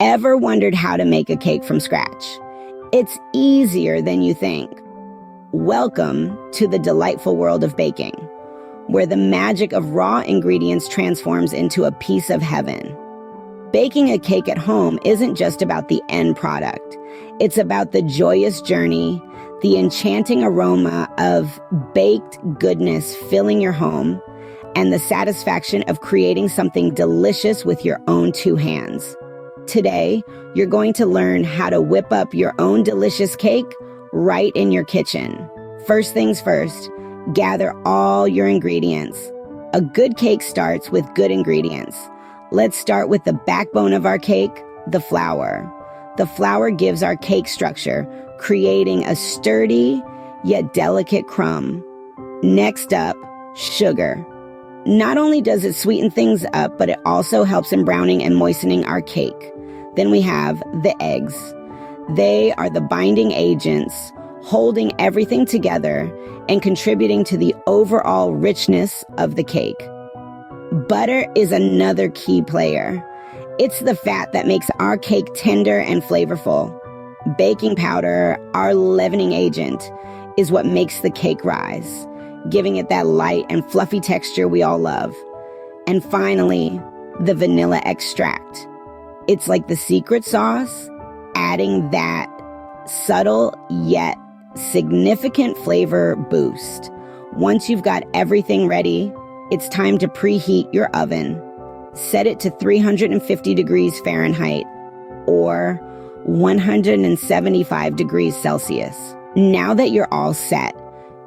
Ever wondered how to make a cake from scratch? It's easier than you think. Welcome to the delightful world of baking, where the magic of raw ingredients transforms into a piece of heaven. Baking a cake at home isn't just about the end product. It's about the joyous journey, the enchanting aroma of baked goodness filling your home, and the satisfaction of creating something delicious with your own two hands. Today, you're going to learn how to whip up your own delicious cake right in your kitchen. First things first, gather all your ingredients. A good cake starts with good ingredients. Let's start with the backbone of our cake, the flour. The flour gives our cake structure, creating a sturdy yet delicate crumb. Next up, sugar. Not only does it sweeten things up, but it also helps in browning and moistening our cake. Then we have the eggs. They are the binding agents, holding everything together and contributing to the overall richness of the cake. Butter is another key player. It's the fat that makes our cake tender and flavorful. Baking powder, our leavening agent, is what makes the cake rise, giving it that light and fluffy texture we all love. And finally, the vanilla extract. It's like the secret sauce, adding that subtle yet significant flavor boost. Once you've got everything ready, it's time to preheat your oven. Set it to 350 degrees Fahrenheit or 175 degrees Celsius. Now that you're all set,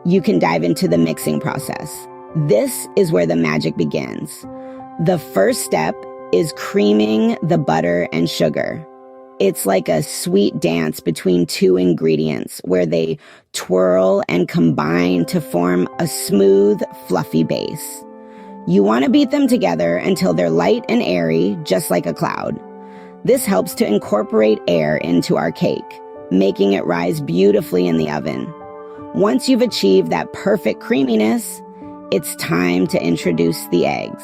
you can dive into the mixing process. This is where the magic begins. The first step is creaming the butter and sugar. It's like a sweet dance between two ingredients where they twirl and combine to form a smooth, fluffy base. You want to beat them together until they're light and airy, just like a cloud. This helps to incorporate air into our cake, making it rise beautifully in the oven. Once you've achieved that perfect creaminess, it's time to introduce the eggs.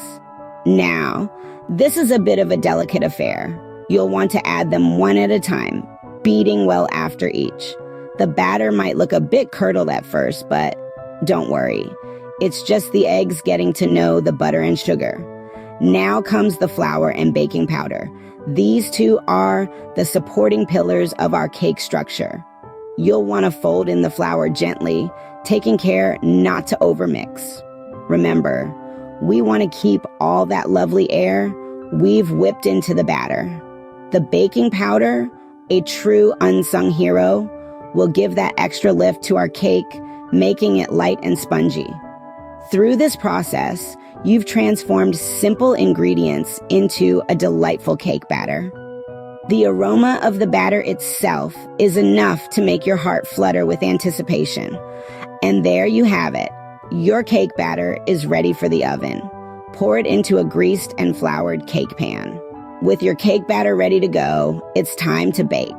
Now, this is a bit of a delicate affair. You'll want to add them one at a time, beating well after each. The batter might look a bit curdled at first, but don't worry. It's just the eggs getting to know the butter and sugar. Now comes the flour and baking powder. These two are the supporting pillars of our cake structure. You'll want to fold in the flour gently, taking care not to overmix. Remember, we want to keep all that lovely air we've whipped into the batter. The baking powder, a true unsung hero, will give that extra lift to our cake, making it light and spongy. Through this process, you've transformed simple ingredients into a delightful cake batter. The aroma of the batter itself is enough to make your heart flutter with anticipation. And there you have it. Your cake batter is ready for the oven. Pour it into a greased and floured cake pan. With your cake batter ready to go, it's time to bake.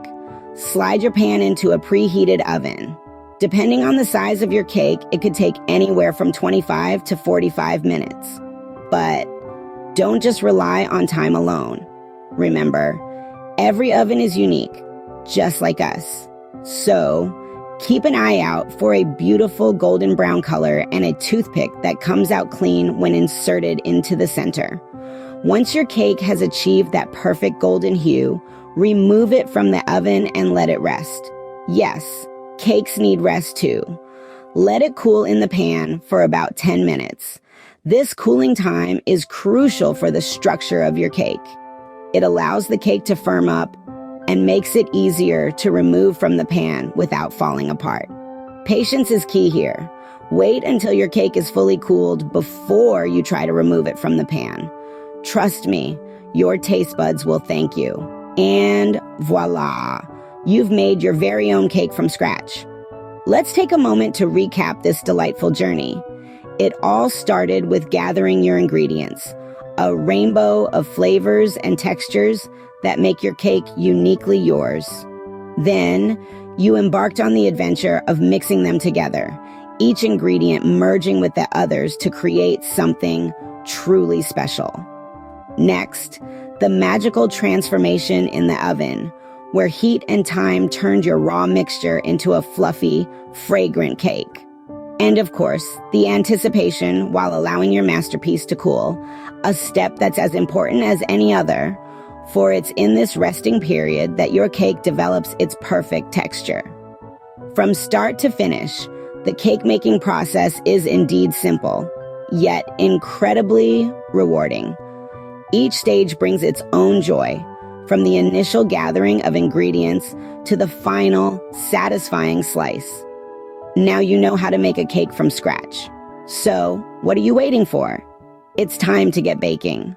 Slide your pan into a preheated oven. Depending on the size of your cake, it could take anywhere from 25 to 45 minutes. But don't just rely on time alone. Remember, every oven is unique, just like us. So, keep an eye out for a beautiful golden brown color and a toothpick that comes out clean when inserted into the center. Once your cake has achieved that perfect golden hue, remove it from the oven and let it rest. Yes, cakes need rest too. Let it cool in the pan for about 10 minutes. This cooling time is crucial for the structure of your cake. It allows the cake to firm up and makes it easier to remove from the pan without falling apart. Patience is key here. Wait until your cake is fully cooled before you try to remove it from the pan. Trust me, your taste buds will thank you. And voila, you've made your very own cake from scratch. Let's take a moment to recap this delightful journey. It all started with gathering your ingredients, a rainbow of flavors and textures that make your cake uniquely yours. Then, you embarked on the adventure of mixing them together, each ingredient merging with the others to create something truly special. Next, the magical transformation in the oven, where heat and time turned your raw mixture into a fluffy, fragrant cake. And of course, the anticipation while allowing your masterpiece to cool, a step that's as important as any other, for it's in this resting period that your cake develops its perfect texture. From start to finish, the cake-making process is indeed simple, yet incredibly rewarding. Each stage brings its own joy, from the initial gathering of ingredients to the final, satisfying slice. Now you know how to make a cake from scratch. So, what are you waiting for? It's time to get baking.